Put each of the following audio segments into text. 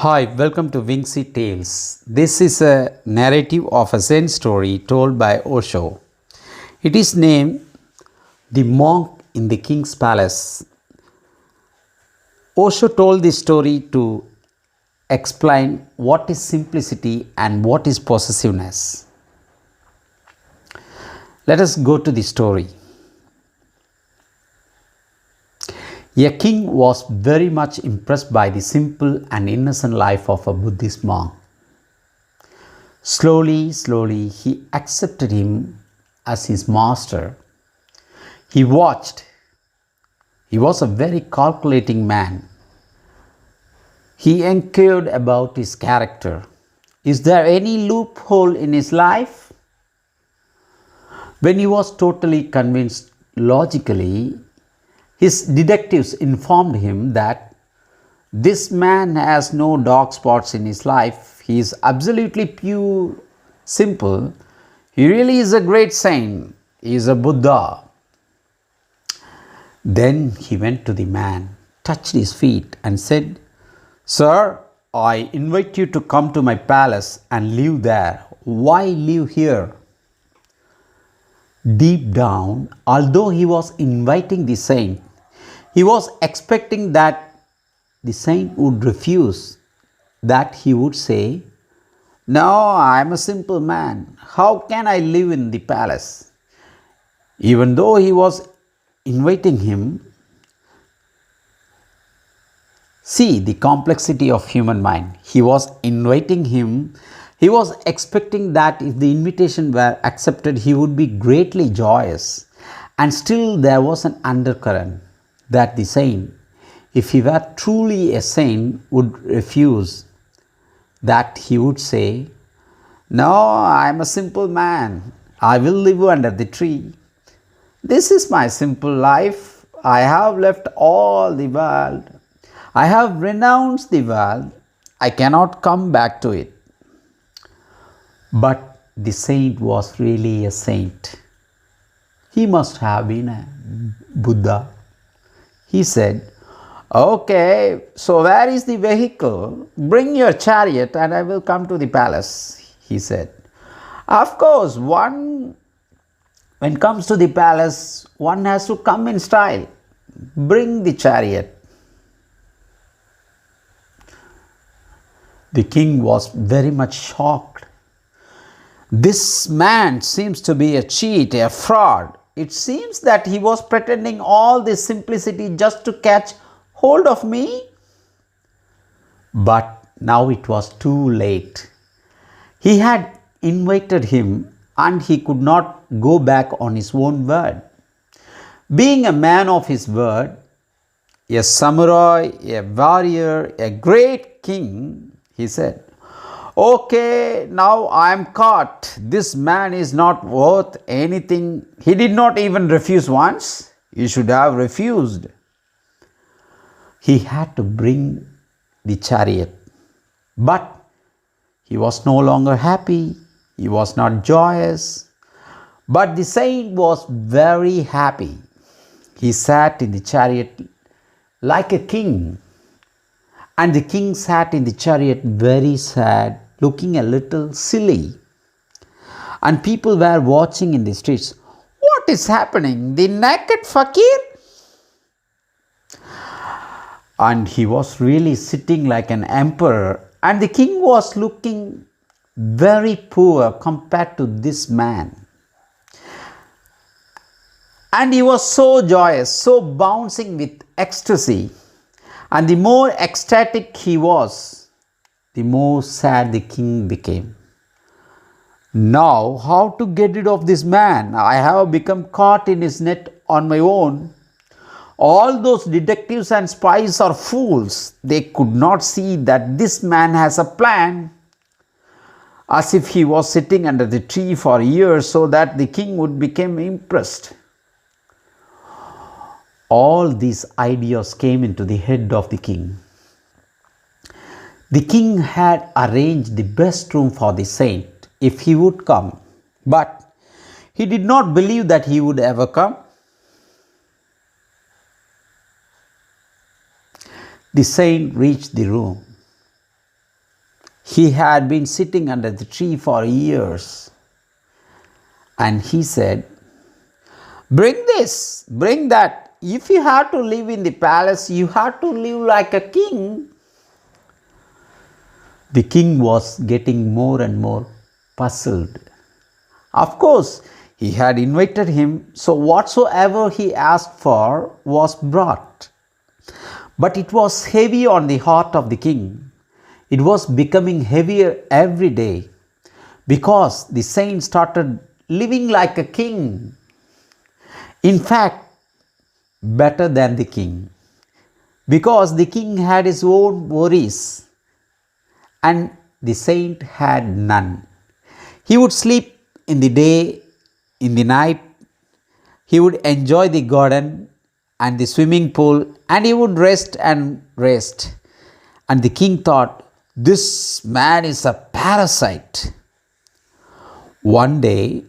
Hi, welcome to Wingsy Tales. This is a narrative of a Zen story told by Osho. It is named The Monk in the King's Palace. Osho told this story to explain what is simplicity and what is possessiveness. Let us go to the story. A king was very much impressed by the simple and innocent life of a Buddhist monk. Slowly, he accepted him as his master. He watched. He was a very calculating man. He inquired about his character. Is there any loophole in his life? When he was totally convinced logically, his detectives informed him that this man has no dark spots in his life. He is absolutely pure, simple. He really is a great saint. He is a Buddha. Then he went to the man, touched his feet and said, "Sir, I invite you to come to my palace and live there. Why live here?" Deep down, although he was inviting the saint, he was expecting that the saint would refuse, that he would say, "No, I am a simple man. How can I live in the palace?" Even though he was inviting him, see the complexity of human mind. He was inviting him. He was expecting that if the invitation were accepted, he would be greatly joyous. And still there was an undercurrent that the saint, if he were truly a saint, would refuse. That he would say, "No, I am a simple man. I will live under the tree. This is my simple life. I have left all the world. I have renounced the world. I cannot come back to it." But the saint was really a saint. He must have been a Buddha. He said, "Okay, so where is the vehicle? Bring your chariot and I will come to the palace," he said. Of course, when comes to the palace, one has to come in style. Bring the chariot. The king was very much shocked. This man seems to be a cheat, a fraud. It seems that he was pretending all this simplicity just to catch hold of me. But now it was too late. He had invited him and he could not go back on his own word. Being a man of his word, a samurai, a warrior, a great king, he said, "Okay, now I am caught. This man is not worth anything. He did not even refuse once. He should have refused." He had to bring the chariot. But he was no longer happy. He was not joyous. But the saint was very happy. He sat in the chariot like a king. And the king sat in the chariot very sad, looking a little silly. And people were watching in the streets. What is happening? The naked fakir? And he was really sitting like an emperor. And the king was looking very poor compared to this man. And he was so joyous, so bouncing with ecstasy. And the more ecstatic he was, the more sad the king became. Now, how to get rid of this man? I have become caught in his net on my own. All those detectives and spies are fools. They could not see that this man has a plan. As if he was sitting under the tree for years so that the king would become impressed. All these ideas came into the head of the king. The king had arranged the best room for the saint if he would come, but he did not believe that he would ever come. The saint reached the room. He had been sitting under the tree for years. And he said, "Bring this, bring that. If you have to live in the palace, you have to live like a king." The king was getting more and more puzzled. Of course, he had invited him, so whatsoever he asked for was brought. But it was heavy on the heart of the king. It was becoming heavier every day because the saint started living like a king. In fact, better than the king, because the king had his own worries and the saint had none. He would sleep in the day, in the night, he would enjoy the garden and the swimming pool, and he would rest and rest. And the king thought, "This man is a parasite." One day,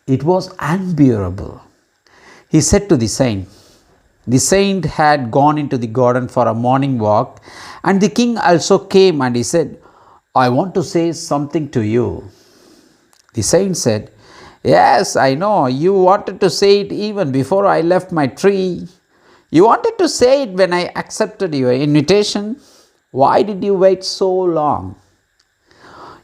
it was unbearable. He said to the saint, the saint had gone into the garden for a morning walk, and the king also came, and he said, "I want to say something to you." The saint said, "Yes, I know. You wanted to say it even before I left my tree. You wanted to say it when I accepted your invitation. Why did you wait so long?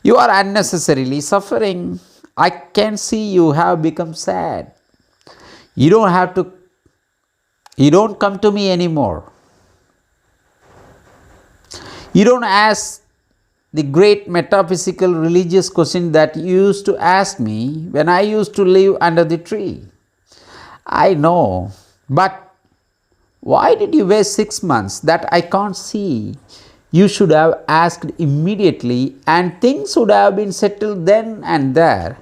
You are unnecessarily suffering. I can see you have become sad. You don't come to me anymore. You don't ask the great metaphysical religious question that you used to ask me when I used to live under the tree. I know, but why did you wait 6 months? That I can't see. You should have asked immediately, and things would have been settled then and there.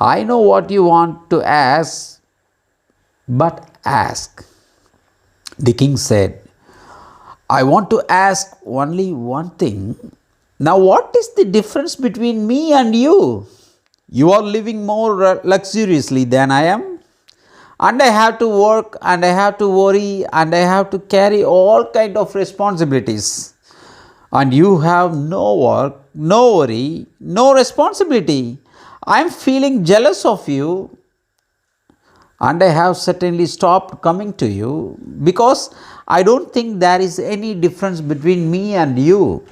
I know what you want to ask, but ask." The king said, "I want to ask only one thing. Now, what is the difference between me and you? You are living more luxuriously than I am, and I have to work, and I have to worry, and I have to carry all kind of responsibilities. And you have no work, no worry, no responsibility. I am feeling jealous of you, and I have certainly stopped coming to you because I don't think there is any difference between me and you.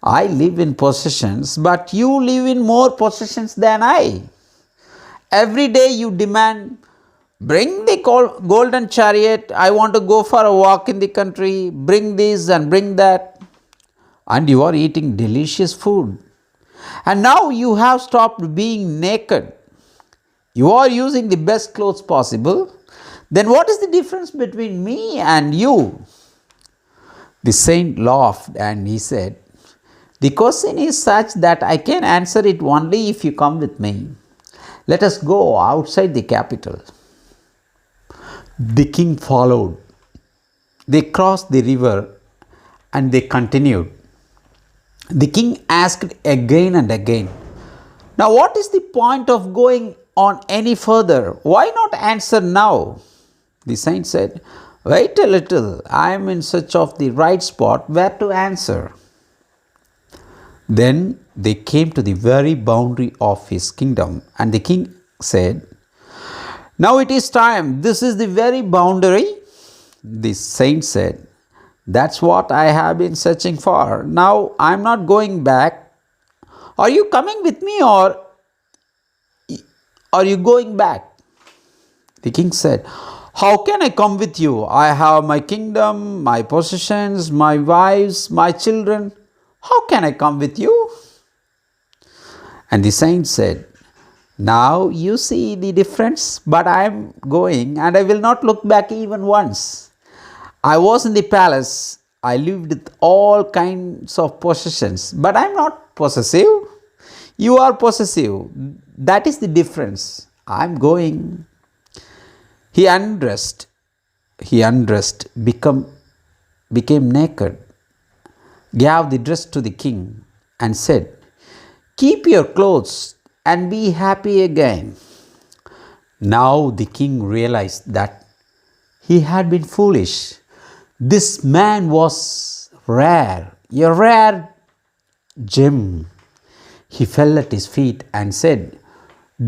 I live in possessions, but you live in more possessions than I. Every day you demand, 'Bring the golden chariot. I want to go for a walk in the country. Bring this and bring that.' And you are eating delicious food. And now you have stopped being naked. You are using the best clothes possible. Then what is the difference between me and you?" The saint laughed and he said, "The question is such that I can answer it only if you come with me. Let us go outside the capital." The king followed. They crossed the river and they continued. The king asked again and again, "Now what is the point of going on any further? Why not answer now?" The saint said, "Wait a little. I am in search of the right spot where to answer." Then they came to the very boundary of his kingdom, and the king said, "Now it is time. This is the very boundary." The saint said, "That's what I have been searching for. Now I am not going back. Are you coming with me, or are you going back?" The king said, "How can I come with you? I have my kingdom, my possessions, my wives, my children. How can I come with you?" And the saint said, "Now you see the difference, but I am going and I will not look back even once. I was in the palace. I lived with all kinds of possessions, but I am not possessive. You are possessive. That is the difference. I am going." He undressed, became naked, gave the dress to the king, and said, "Keep your clothes and be happy again." Now the king realized that he had been foolish. This man was rare. a rare gem. He fell at his feet and said,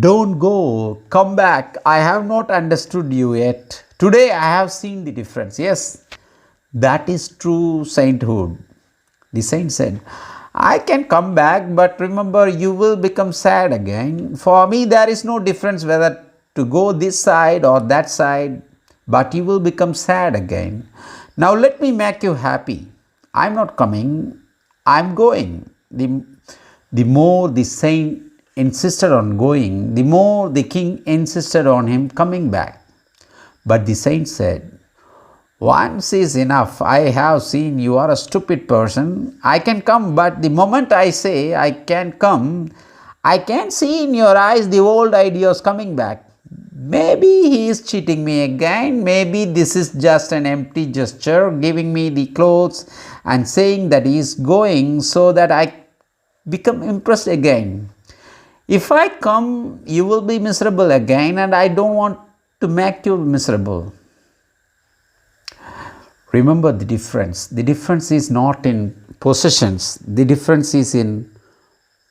"Don't go, come back. I have not understood you yet. Today I have seen the difference." Yes, that is true sainthood. The saint said, "I can come back, but remember, you will become sad again. For me, there is no difference whether to go this side or that side, but you will become sad again. Now let me make you happy. I'm not coming, I'm going." The more the saint insisted on going, the more the king insisted on him coming back. But the saint said, "Once is enough. I have seen you are a stupid person. I can come, but the moment I say I can come, I can see in your eyes the old ideas coming back. Maybe he is cheating me again. Maybe this is just an empty gesture, giving me the clothes and saying that he is going so that I become impressed again. If I come, you will be miserable again, and I don't want to make you miserable." Remember the difference. The difference is not in possessions, the difference is in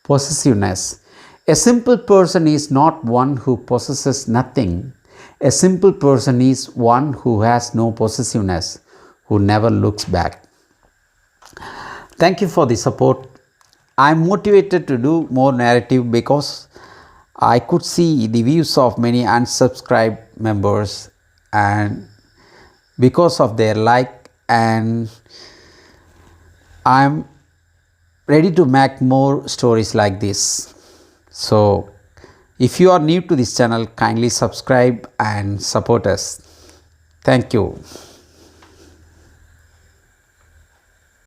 possessiveness. A simple person is not one who possesses nothing. A simple person is one who has no possessiveness, who never looks back. Thank you for the support. I'm motivated to do more narrative because I could see the views of many unsubscribed members, and because of their like, and I'm ready to make more stories like this. So if you are new to this channel, kindly subscribe and support us. Thank you.